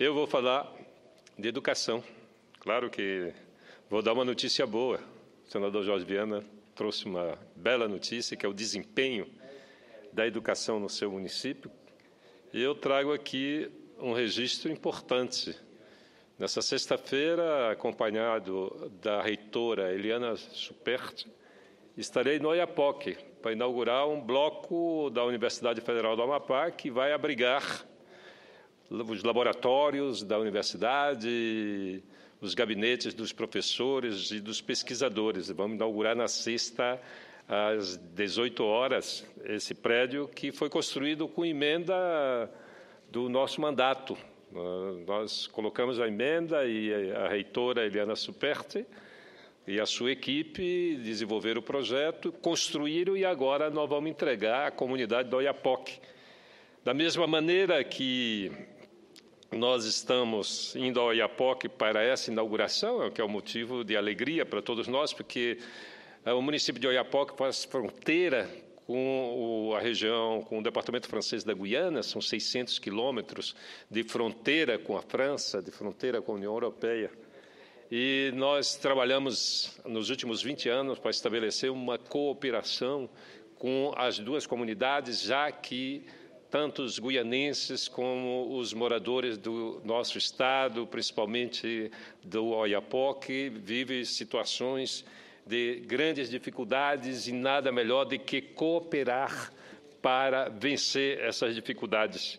Eu vou falar de educação. Claro que vou dar uma notícia boa. O senador Jorge Viana trouxe uma bela notícia, que é o desempenho da educação no seu município. E eu trago aqui um registro importante. Nessa sexta-feira, acompanhado da reitora Eliana Superti, estarei no Oiapoque para inaugurar um bloco da Universidade Federal do Amapá que vai abrigar os laboratórios da universidade, os gabinetes dos professores e dos pesquisadores. Vamos inaugurar na sexta, às 18 horas, esse prédio que foi construído com emenda do nosso mandato. Nós colocamos a emenda e a reitora Eliana Superti e a sua equipe desenvolveram o projeto, construíram e agora nós vamos entregar à comunidade do Oiapoque. Da mesma maneira que nós estamos indo ao Oiapoque para essa inauguração, que é um motivo de alegria para todos nós, porque o município de Oiapoque faz fronteira com a região, com o departamento francês da Guiana, são 600 quilômetros de fronteira com a França, de fronteira com a União Europeia. E nós trabalhamos nos últimos 20 anos para estabelecer uma cooperação com as duas comunidades, já que tanto os guianenses como os moradores do nosso estado, principalmente do Oiapoque, vivem situações de grandes dificuldades e nada melhor do que cooperar para vencer essas dificuldades.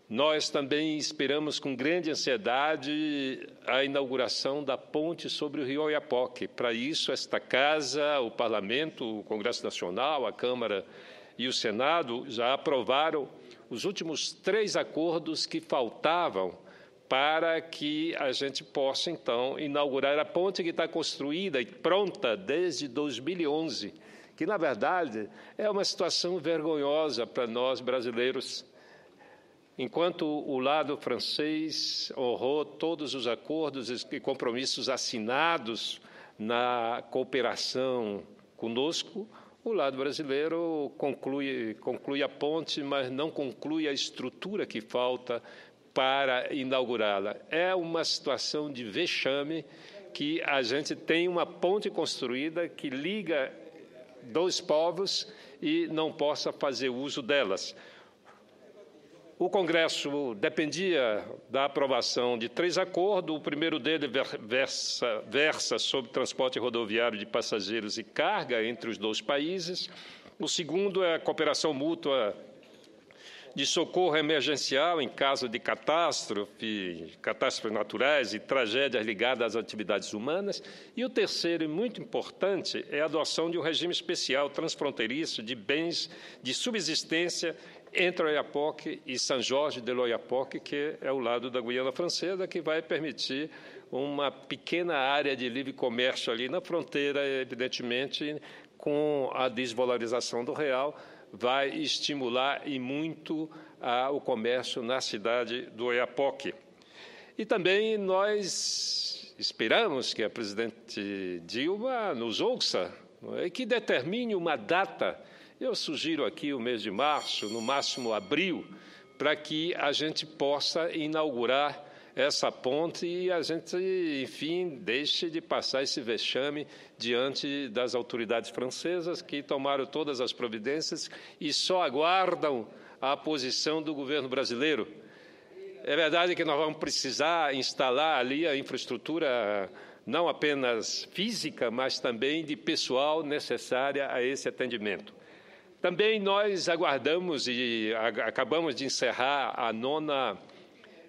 Nós também esperamos com grande ansiedade a inauguração da ponte sobre o rio Oiapoque. Para isso, esta Casa, o Parlamento, o Congresso Nacional, a Câmara e o Senado já aprovaram os últimos 3 acordos que faltavam para que a gente possa, então, inaugurar a ponte que está construída e pronta desde 2011, que, na verdade, é uma situação vergonhosa para nós brasileiros. Enquanto o lado francês honrou todos os acordos e compromissos assinados na cooperação conosco, o lado brasileiro conclui a ponte, mas não conclui a estrutura que falta para inaugurá-la. É uma situação de vexame que a gente tem uma ponte construída que liga 2 povos e não possa fazer uso delas. O Congresso dependia da aprovação de 3 acordos. O primeiro dele versa sobre transporte rodoviário de passageiros e carga entre os 2 países. O segundo é a cooperação mútua de socorro emergencial em caso de catástrofes naturais e tragédias ligadas às atividades humanas. E o terceiro, e muito importante, é a adoção de um regime especial transfronteiriço de bens de subsistência entre Oiapoque e São Jorge de l'Oyapock, que é o lado da Guiana Francesa, que vai permitir uma pequena área de livre comércio ali na fronteira, evidentemente, com a desvalorização do real, vai estimular e muito o comércio na cidade do Oiapoque. E também nós esperamos que a presidente Dilma nos ouça e que determine uma data. Eu sugiro aqui o mês de março, no máximo abril, para que a gente possa inaugurar essa ponte e a gente, enfim, deixe de passar esse vexame diante das autoridades francesas que tomaram todas as providências e só aguardam a posição do governo brasileiro. É verdade que nós vamos precisar instalar ali a infraestrutura não apenas física, mas também de pessoal necessária a esse atendimento. Também nós aguardamos e acabamos de encerrar a 9ª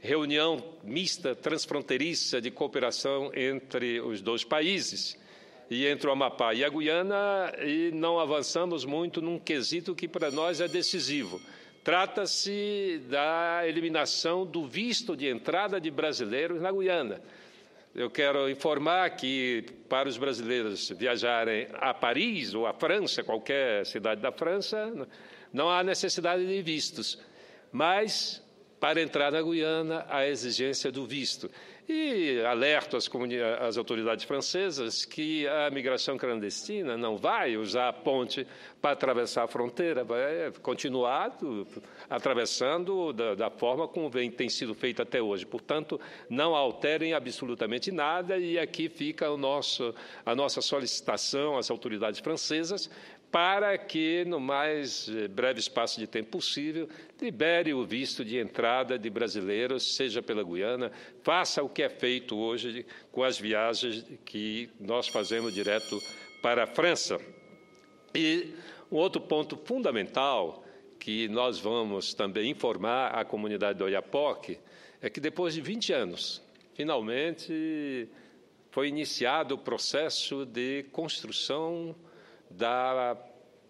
reunião mista transfronteiriça de cooperação entre os 2 países, e entre o Amapá e a Guiana, e não avançamos muito num quesito que para nós é decisivo. Trata-se da eliminação do visto de entrada de brasileiros na Guiana. Eu quero informar que, para os brasileiros viajarem a Paris ou a França, qualquer cidade da França, não há necessidade de vistos. Mas, para entrar na Guiana, a exigência do visto. E alerto às autoridades francesas que a migração clandestina não vai usar a ponte para atravessar a fronteira, vai continuar atravessando da forma como tem sido feito até hoje. Portanto, não alterem absolutamente nada, e aqui fica a nossa solicitação às autoridades francesas para que, no mais breve espaço de tempo possível, libere o visto de entrada de brasileiros, seja pela Guiana, faça o que é feito hoje com as viagens que nós fazemos direto para a França. E um outro ponto fundamental que nós vamos também informar a comunidade do Oiapoque é que, depois de 20 anos, finalmente foi iniciado o processo de construção da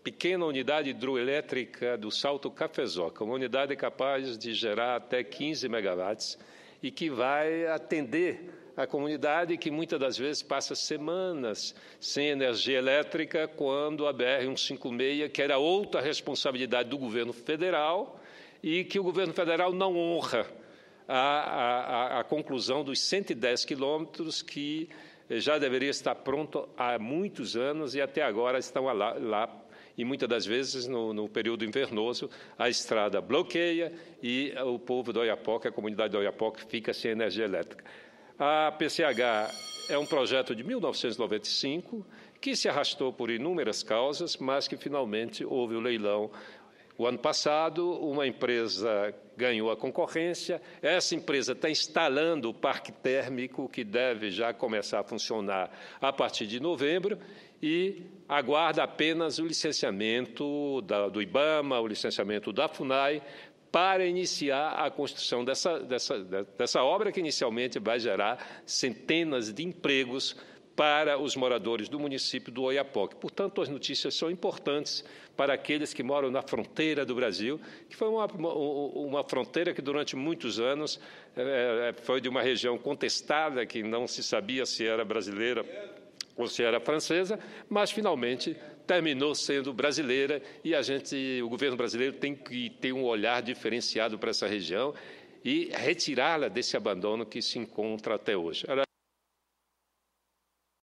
pequena unidade hidroelétrica do Salto Cafezóca, uma unidade capaz de gerar até 15 megawatts e que vai atender a comunidade que muitas das vezes passa semanas sem energia elétrica, quando a BR-156, que era outra responsabilidade do governo federal, e que o governo federal não honra a conclusão dos 110 quilômetros que já deveria estar pronto há muitos anos e até agora estão lá. E muitas das vezes, no período invernoso, a estrada bloqueia e o povo do Oiapoque, a comunidade do Oiapoque, fica sem energia elétrica. A PCH é um projeto de 1995 que se arrastou por inúmeras causas, mas que finalmente houve o leilão. O ano passado, uma empresa ganhou a concorrência. Essa empresa está instalando o parque térmico, que deve já começar a funcionar a partir de novembro, e aguarda apenas o licenciamento do IBAMA, o licenciamento da FUNAI, para iniciar a construção dessa obra, que inicialmente vai gerar centenas de empregos para os moradores do município do Oiapoque. Portanto, as notícias são importantes para aqueles que moram na fronteira do Brasil, que foi uma fronteira que durante muitos anos foi de uma região contestada, que não se sabia se era brasileira ou se era francesa, mas finalmente terminou sendo brasileira, e o governo brasileiro tem que ter um olhar diferenciado para essa região e retirá-la desse abandono que se encontra até hoje. Era